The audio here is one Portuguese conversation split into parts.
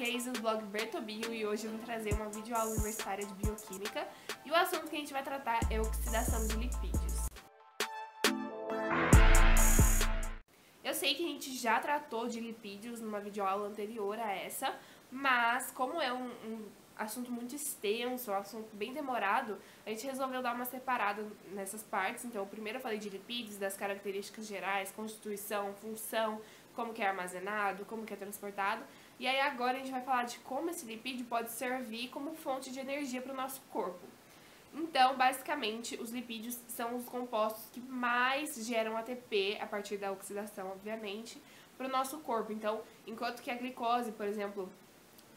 vocês do blog Bertobio e hoje eu vim trazer uma videoaula universitária de bioquímica e o assunto que a gente vai tratar é oxidação de lipídios. Eu sei que a gente já tratou de lipídios numa videoaula anterior a essa, mas como é um assunto muito extenso, um assunto bem demorado, a gente resolveu dar uma separada nessas partes. Então, primeiro eu falei de lipídios, das características gerais, constituição, função, como que é armazenado, como que é transportado. E aí agora a gente vai falar de como esse lipídio pode servir como fonte de energia para o nosso corpo. Então, basicamente, os lipídios são os compostos que mais geram ATP, a partir da oxidação, obviamente, para o nosso corpo. Então, enquanto que a glicose, por exemplo,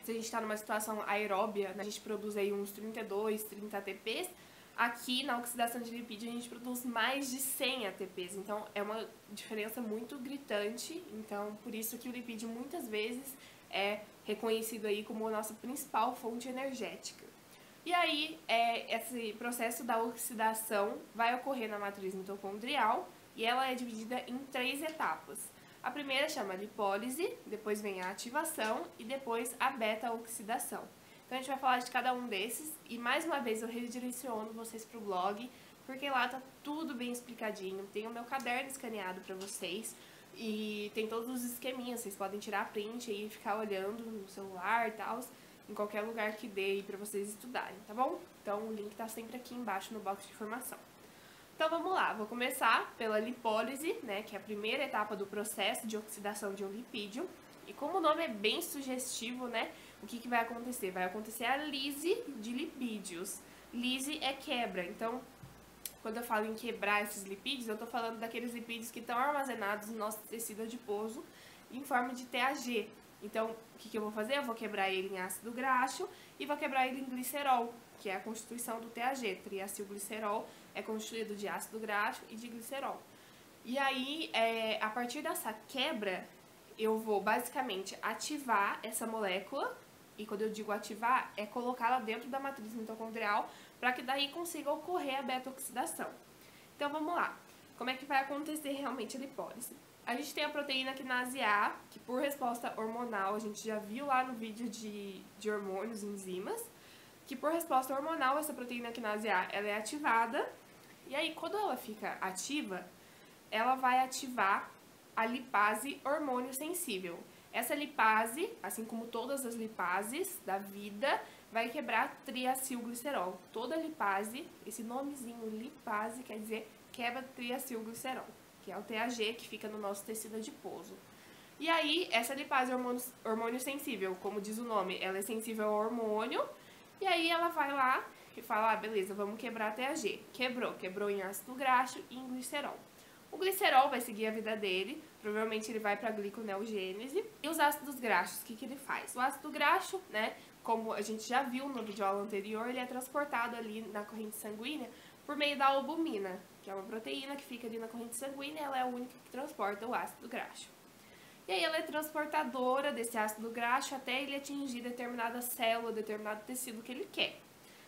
se a gente está numa situação aeróbia, a gente produz aí uns 32, 30 ATPs, aqui na oxidação de lipídio a gente produz mais de 100 ATPs, então é uma diferença muito gritante. Então, por isso que o lipídio muitas vezes é reconhecido aí como a nossa principal fonte energética. E aí, esse processo da oxidação vai ocorrer na matriz mitocondrial e ela é dividida em 3 etapas. A primeira chama lipólise, depois vem a ativação e depois a beta-oxidação. Então a gente vai falar de cada um desses e mais uma vez eu redireciono vocês para o blog, porque lá tá tudo bem explicadinho. Tem o meu caderno escaneado para vocês e tem todos os esqueminhas, vocês podem tirar print aí e ficar olhando no celular e tal, em qualquer lugar que dê aí para vocês estudarem, tá bom? Então o link tá sempre aqui embaixo no box de informação. Então vamos lá, vou começar pela lipólise, né, que é a primeira etapa do processo de oxidação de um lipídio. E como o nome é bem sugestivo, né, o que vai acontecer? Vai acontecer a lise de lipídios. Lise é quebra, então quando eu falo em quebrar esses lipídios, eu estou falando daqueles lipídios que estão armazenados no nosso tecido adiposo em forma de TAG. Então, o que eu vou fazer? Eu vou quebrar ele em ácido graxo e vou quebrar ele em glicerol, que é a constituição do TAG. Triacilglicerol é constituído de ácido graxo e de glicerol. E aí, a partir dessa quebra, eu vou basicamente ativar essa molécula, e quando eu digo ativar, é colocá-la dentro da matriz mitocondrial para que daí consiga ocorrer a beta-oxidação. Então, vamos lá. Como é que vai acontecer realmente a lipólise? A gente tem a proteína quinase A, que por resposta hormonal, a gente já viu lá no vídeo de hormônios e enzimas, que por resposta hormonal, essa proteína quinase A, ela é ativada, e aí quando ela fica ativa, ela vai ativar a lipase hormônio sensível. Essa lipase, assim como todas as lipases da vida, vai quebrar triacilglicerol. Toda lipase, esse nomezinho lipase quer dizer quebra triacilglicerol, que é o TAG que fica no nosso tecido adiposo. E aí, essa lipase hormônio sensível, como diz o nome, ela é sensível ao hormônio, e aí ela vai lá e fala, beleza, vamos quebrar TAG. Quebrou em ácido graxo e em glicerol. O glicerol vai seguir a vida dele, provavelmente ele vai para a gliconeogênese. E os ácidos graxos, o que ele faz? O ácido graxo, né, como a gente já viu no vídeo anterior, ele é transportado ali na corrente sanguínea por meio da albumina, que é uma proteína que fica ali na corrente sanguínea, ela é a única que transporta o ácido graxo. E aí ela é transportadora desse ácido graxo até ele atingir determinada célula, determinado tecido que ele quer.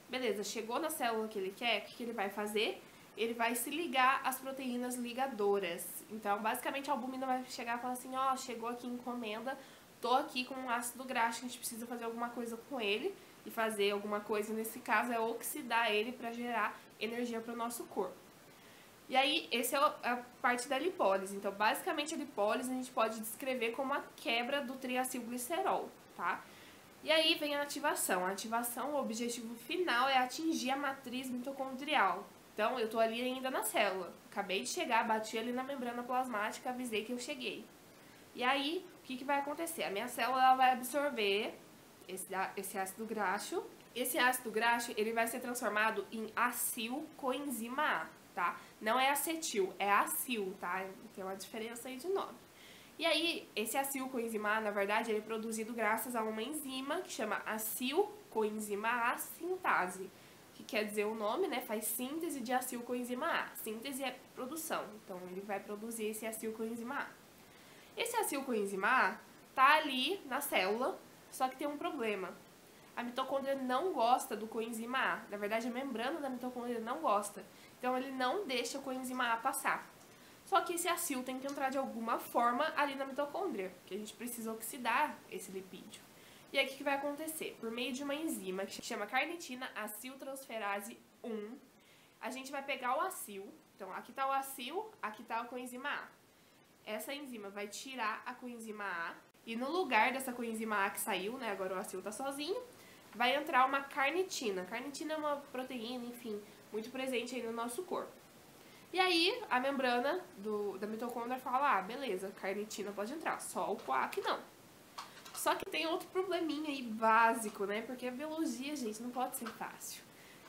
Beleza, chegou na célula que ele quer, o que ele vai fazer? Ele vai se ligar às proteínas ligadoras. Então, basicamente, a albumina vai chegar e falar assim, chegou aqui encomenda, tô aqui com um ácido graxo, a gente precisa fazer alguma coisa com ele. E fazer alguma coisa, nesse caso, é oxidar ele para gerar energia para o nosso corpo. E aí, essa é a parte da lipólise. Então, basicamente, a lipólise a gente pode descrever como a quebra do triacilglicerol, tá? E aí vem a ativação. A ativação, o objetivo final é atingir a matriz mitocondrial. Então, eu tô ali ainda na célula. Acabei de chegar, bati ali na membrana plasmática, avisei que eu cheguei. E aí, o que vai acontecer? A minha célula ela vai absorver esse ácido graxo. Esse ácido graxo, ele vai ser transformado em acil-coenzima A, tá? Não é acetil, é acil, tá? Tem uma diferença aí de nome. E aí, esse acil-coenzima A, na verdade, ele é produzido graças a uma enzima que chama acil-coenzima A sintase. Que quer dizer o nome, né? Faz síntese de acil-coenzima A. Síntese é produção, então ele vai produzir esse acil-coenzima A. Esse acil-coenzima A tá ali na célula, só que tem um problema. A mitocôndria não gosta do coenzima A. Na verdade, a membrana da mitocôndria não gosta. Então, ele não deixa o coenzima A passar. Só que esse acil tem que entrar de alguma forma ali na mitocôndria, que a gente precisa oxidar esse lipídio. E aí o que vai acontecer? Por meio de uma enzima que chama carnitina aciltransferase 1, a gente vai pegar o acil. Então aqui tá o acil, aqui tá a coenzima A. Essa enzima vai tirar a coenzima A e no lugar dessa coenzima A que saiu, né, agora o acil tá sozinho, vai entrar uma carnitina. Carnitina é uma proteína, enfim, muito presente aí no nosso corpo. E aí a membrana da mitocôndria fala, ah, beleza, carnitina pode entrar, só o CoA que não. Só que tem outro probleminha aí básico, né, porque a biologia, gente, não pode ser fácil.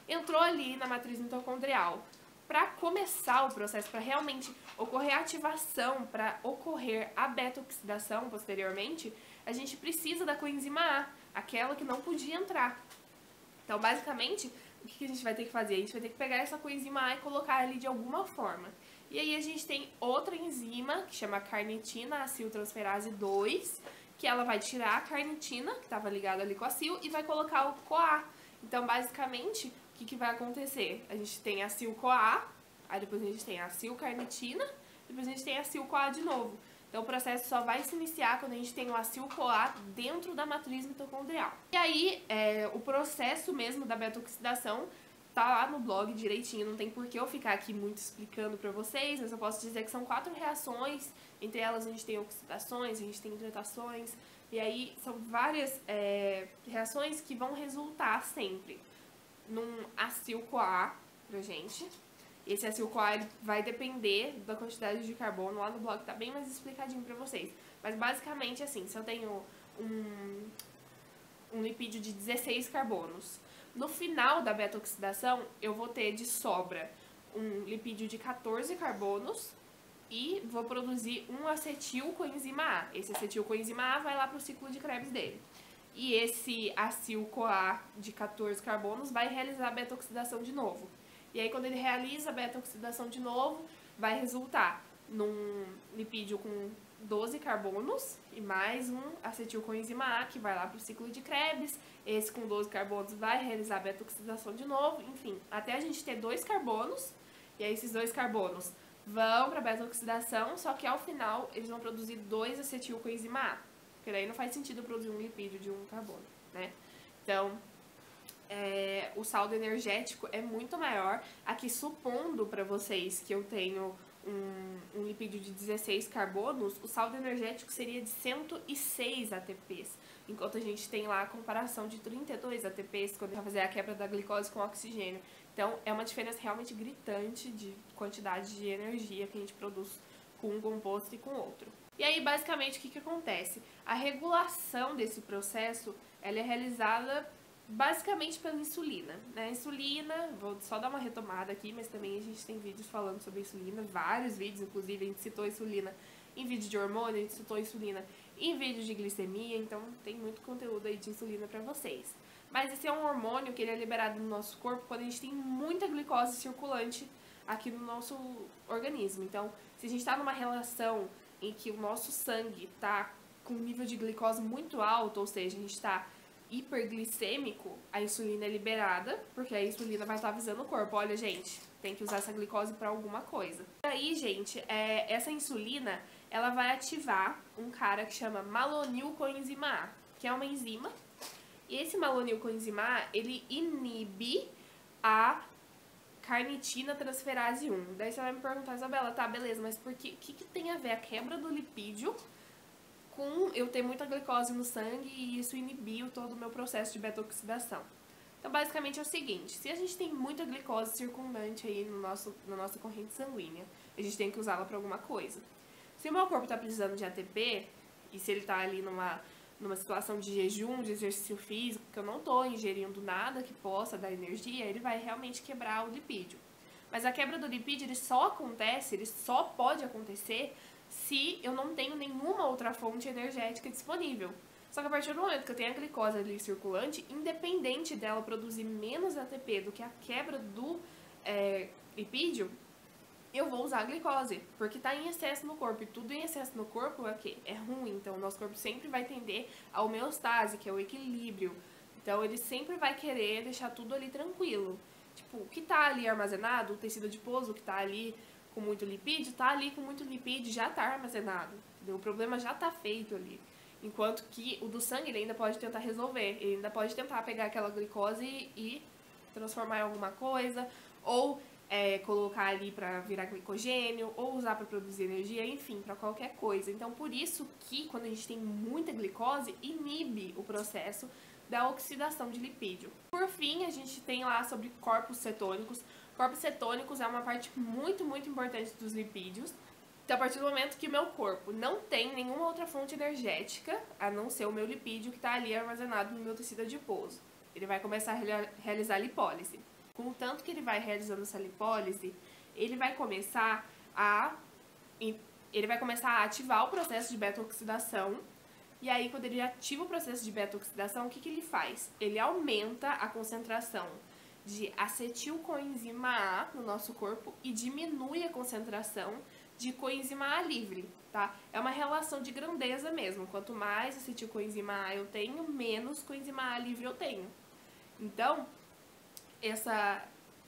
Entrou ali na matriz mitocondrial. Para começar o processo, para realmente ocorrer a ativação, para ocorrer a beta-oxidação posteriormente, a gente precisa da coenzima A, aquela que não podia entrar. Então, basicamente, o que a gente vai ter que fazer? A gente vai ter que pegar essa coenzima A e colocar ali de alguma forma. E aí a gente tem outra enzima, que chama carnitina aciltransferase 2, que ela vai tirar a carnitina, que estava ligada ali com a acil, e vai colocar o CoA. Então, basicamente, o que vai acontecer? A gente tem a acil-CoA, aí depois a gente tem a acil-carnitina, depois a gente tem a acil-CoA de novo. Então o processo só vai se iniciar quando a gente tem o acil-CoA dentro da matriz mitocondrial. E aí, o processo mesmo da beta-oxidação tá lá no blog direitinho, não tem por que eu ficar aqui muito explicando pra vocês, mas eu posso dizer que são 4 reações, entre elas a gente tem oxidações, a gente tem hidratações, e aí são várias reações que vão resultar sempre num acil-CoA pra gente. Esse acil-CoA vai depender da quantidade de carbono, lá no blog tá bem mais explicadinho pra vocês. Mas basicamente assim, se eu tenho um lipídio de 16 carbonos, no final da beta-oxidação eu vou ter de sobra um lipídio de 14 carbonos e vou produzir um acetil-coenzima A. Esse acetil-coenzima A vai lá pro ciclo de Krebs dele. E esse acil-CoA de 14 carbonos vai realizar a beta-oxidação de novo. E aí, quando ele realiza a beta-oxidação de novo, vai resultar num lipídio com 12 carbonos e mais um acetil-coenzima A, que vai lá para o ciclo de Krebs. Esse com 12 carbonos vai realizar a beta-oxidação de novo. Enfim, até a gente ter 2 carbonos. E aí, esses 2 carbonos vão para a beta-oxidação, só que ao final eles vão produzir 2 acetil-coenzima A. Porque daí não faz sentido produzir um lipídio de um carbono, né? Então, o saldo energético é muito maior. Aqui, supondo para vocês que eu tenho um lipídio de 16 carbonos, o saldo energético seria de 106 ATPs, enquanto a gente tem lá a comparação de 32 ATPs quando vai fazer a quebra da glicose com oxigênio. Então, é uma diferença realmente gritante de quantidade de energia que a gente produz com um composto e com outro. E aí, basicamente, o que acontece? A regulação desse processo, ela é realizada basicamente pela insulina, né? A insulina, vou só dar uma retomada aqui, mas também a gente tem vídeos falando sobre insulina, vários vídeos, inclusive a gente citou insulina em vídeo de hormônio, a gente citou insulina em vídeo de glicemia, então tem muito conteúdo aí de insulina pra vocês. Mas esse é um hormônio que ele é liberado no nosso corpo quando a gente tem muita glicose circulante aqui no nosso organismo. Então, se a gente tá numa relação em que o nosso sangue tá com um nível de glicose muito alto, ou seja, a gente tá hiperglicêmico, a insulina é liberada, porque a insulina vai estar avisando o corpo, olha, gente, tem que usar essa glicose para alguma coisa. E aí, gente, essa insulina, ela vai ativar um cara que chama malonilcoenzima A, que é uma enzima, e esse malonilcoenzima A, ele inibe a carnitina transferase 1. Daí você vai me perguntar, Isabela, tá, beleza, mas por que tem a ver a quebra do lipídio com eu ter muita glicose no sangue e isso inibiu todo o meu processo de beta-oxidação? Então, basicamente é o seguinte, se a gente tem muita glicose circundante aí na nossa corrente sanguínea, a gente tem que usá-la para alguma coisa. Se o meu corpo está precisando de ATP, e se ele está ali numa situação de jejum, de exercício físico, que eu não estou ingerindo nada que possa dar energia, ele vai realmente quebrar o lipídio. Mas a quebra do lipídio, ele só pode acontecer se eu não tenho nenhuma outra fonte energética disponível. Só que a partir do momento que eu tenho a glicose ali circulante, independente dela produzir menos ATP do que a quebra do lipídio, eu vou usar a glicose, porque está em excesso no corpo, e tudo em excesso no corpo é o quê? É ruim, então o nosso corpo sempre vai tender à homeostase, que é o equilíbrio. Então ele sempre vai querer deixar tudo ali tranquilo. Tipo, o que está ali armazenado, o tecido adiposo que está ali com muito lipídio, tá ali com muito lipídio, já tá armazenado, entendeu? O problema já tá feito ali. Enquanto que o do sangue ele ainda pode tentar resolver, ele ainda pode tentar pegar aquela glicose e transformar em alguma coisa, ou colocar ali para virar glicogênio, ou usar para produzir energia, enfim, para qualquer coisa. Então, por isso que quando a gente tem muita glicose, inibe o processo da oxidação de lipídio. Por fim, a gente tem lá sobre corpos cetônicos. Corpos cetônicos é uma parte muito, muito importante dos lipídios. Então, a partir do momento que o meu corpo não tem nenhuma outra fonte energética, a não ser o meu lipídio que está ali armazenado no meu tecido adiposo, ele vai começar a realizar lipólise. Com o tanto que ele vai realizando essa lipólise, ele vai começar a ativar o processo de beta-oxidação. E aí, quando ele ativa o processo de beta-oxidação, o que ele faz? Ele aumenta a concentração de acetilcoenzima A no nosso corpo e diminui a concentração de coenzima A livre, tá? É uma relação de grandeza mesmo. Quanto mais acetilcoenzima A eu tenho, menos coenzima A livre eu tenho. Então,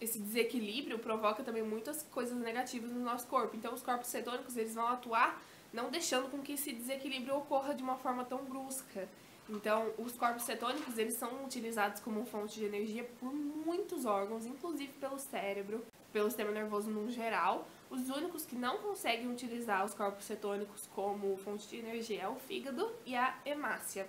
esse desequilíbrio provoca também muitas coisas negativas no nosso corpo. Então, os corpos cetônicos, eles vão atuar não deixando com que esse desequilíbrio ocorra de uma forma tão brusca. Então, os corpos cetônicos, eles são utilizados como fonte de energia por muitos órgãos, inclusive pelo cérebro, pelo sistema nervoso no geral. Os únicos que não conseguem utilizar os corpos cetônicos como fonte de energia é o fígado e a hemácia.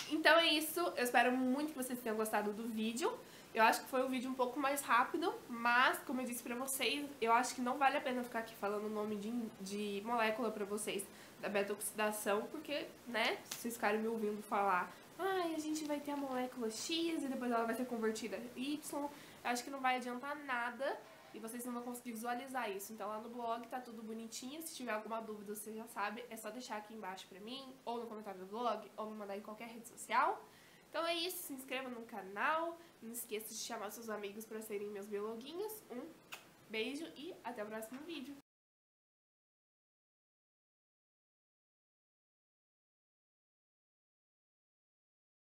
Então é isso, eu espero muito que vocês tenham gostado do vídeo. Eu acho que foi um vídeo um pouco mais rápido, mas, como eu disse pra vocês, eu acho que não vale a pena ficar aqui falando o nome de molécula pra vocês da beta-oxidação, porque, né, se vocês ficarem me ouvindo falar, a gente vai ter a molécula X e depois ela vai ser convertida a Y, eu acho que não vai adiantar nada e vocês não vão conseguir visualizar isso. Então lá no blog tá tudo bonitinho, se tiver alguma dúvida você já sabe, é só deixar aqui embaixo pra mim, ou no comentário do blog, ou me mandar em qualquer rede social. Então é isso, se inscreva no canal, não esqueça de chamar seus amigos para serem meus biologuinhos. Um beijo e até o próximo vídeo.